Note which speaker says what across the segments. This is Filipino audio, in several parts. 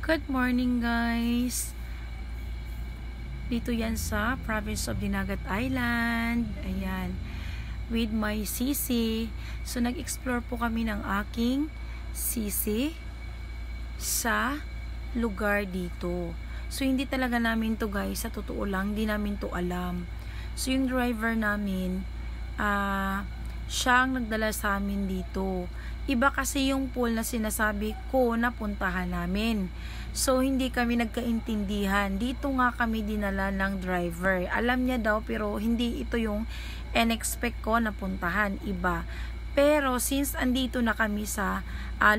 Speaker 1: Good morning guys. Dito yan sa province of Dinagat Island. Ayan. With my sisi. So nag-explore po kami ng aking sisi sa lugar dito. So hindi talaga namin to guys, sa totoo lang, hindi namin to alam. So yung driver namin, siya ang nagdala sa amin dito. Iba kasi yung pool na sinasabi ko na puntahan namin. So, hindi kami nagkaintindihan. Dito nga kami dinala ng driver. Alam niya daw pero hindi ito yung in-expect ko na puntahan. Iba. Pero since andito na kami sa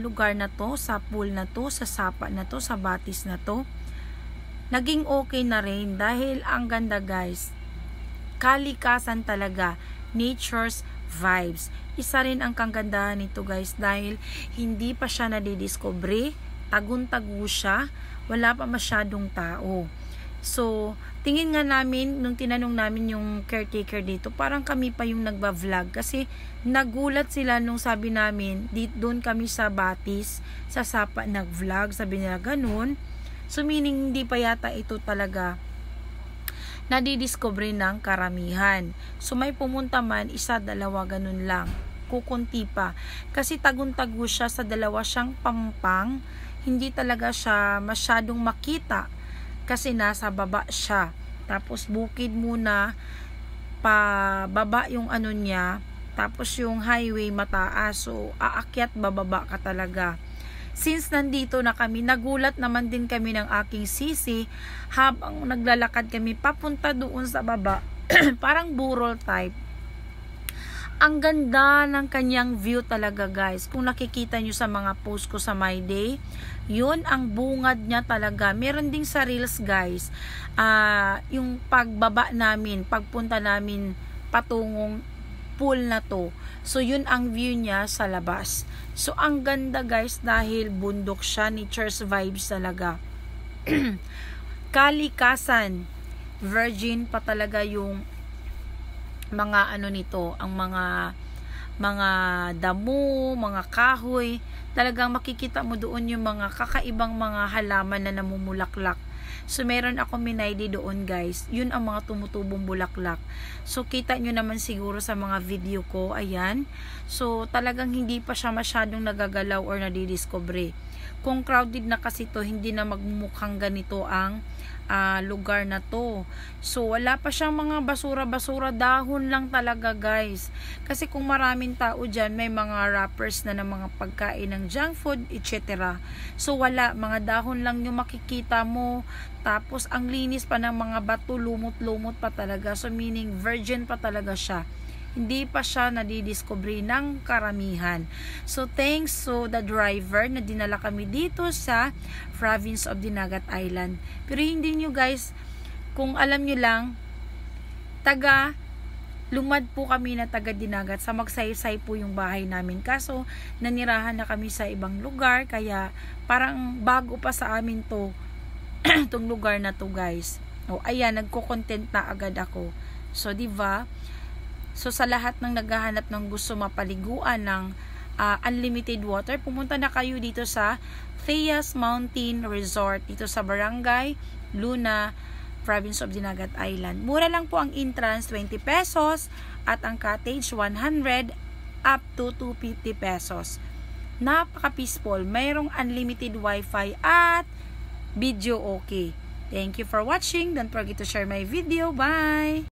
Speaker 1: lugar na to, sa pool na to, sa sapa na to, sa batis na to, naging okay na rin dahil ang ganda guys. Kalikasan talaga. Nature's vibes. Isa rin ang kagandahan nito guys dahil hindi pa siya nadidiscovery, tagun-tagu siya, wala pa masyadong tao. So, tingin nga namin, nung tinanong namin yung caretaker dito, parang kami pa yung nagba-vlog kasi nagulat sila nung sabi namin, doon kami sa batis, sa sapa nag-vlog, sabi nila ganun. So, meaning hindi pa yata ito talaga nadidiscovery ng karamihan. So may pumunta man, isa, dalawa, ganun lang. Kukunti pa. Kasi tagun-tagu siya, sa dalawa siyang pampang. Hindi talaga siya masyadong makita. Kasi nasa baba siya. Tapos bukid muna, pababa yung ano niya. Tapos yung highway mataas. So aakyat, bababa ka talaga. Since nandito na kami, nagulat naman din kami ng aking sisi habang naglalakad kami papunta doon sa baba. Parang burol type. Ang ganda ng kanyang view talaga guys. Kung nakikita nyo sa mga post ko sa My Day, yun ang bungad niya talaga. Meron ding sa reels guys. Yung pagbaba namin, pagpunta namin patungong pool na to. So, yun ang view niya sa labas. So, ang ganda guys dahil bundok siya, nature's vibes talaga. Kalikasan. Virgin pa talaga yung mga ano nito, ang mga damo, mga kahoy. Talagang makikita mo doon yung mga kakaibang mga halaman na namumulaklak. So, meron ako minaydi doon guys. Yun ang mga tumutubong bulaklak. So, kita nyo naman siguro sa mga video ko. Ayan. So, talagang hindi pa siya masyadong nagagalaw or nadidiscovery. Kung crowded na kasi to, hindi na magmumukhang ganito ang lugar na to. So, wala pa siyang mga basura-basura. Dahon lang talaga guys. Kasi kung maraming tao dyan, may mga wrappers na ng mga pagkain ng junk food, etc. So, wala. Mga dahon lang yung makikita mo. Tapos, ang linis pa ng mga bato, lumot-lumot pa talaga. So, meaning, virgin pa talaga siya. Hindi pa siya nadidiscovery ng karamihan. So, thanks to the driver na dinala kami dito sa province of Dinagat Island. Pero hindi nyo guys, kung alam nyo lang, lumad po kami na taga Dinagat. Sa Magsaysay po yung bahay namin. Kaso, nanirahan na kami sa ibang lugar. Kaya, parang bago pa sa amin to, itong lugar na to guys. O, ayan, nagko-content na agad ako. So, diba? So, sa lahat ng naghahanap ng gusto mapaliguan ng unlimited water, pumunta na kayo dito sa Theas Mountain Resort, dito sa Barangay Luna, Province of Dinagat Island. Mura lang po ang entrance, 20 pesos, at ang cottage, 100 up to 250 pesos. Napaka-peaceful. Mayroong unlimited wifi at video okay. Thank you for watching. Don't forget to share my video. Bye!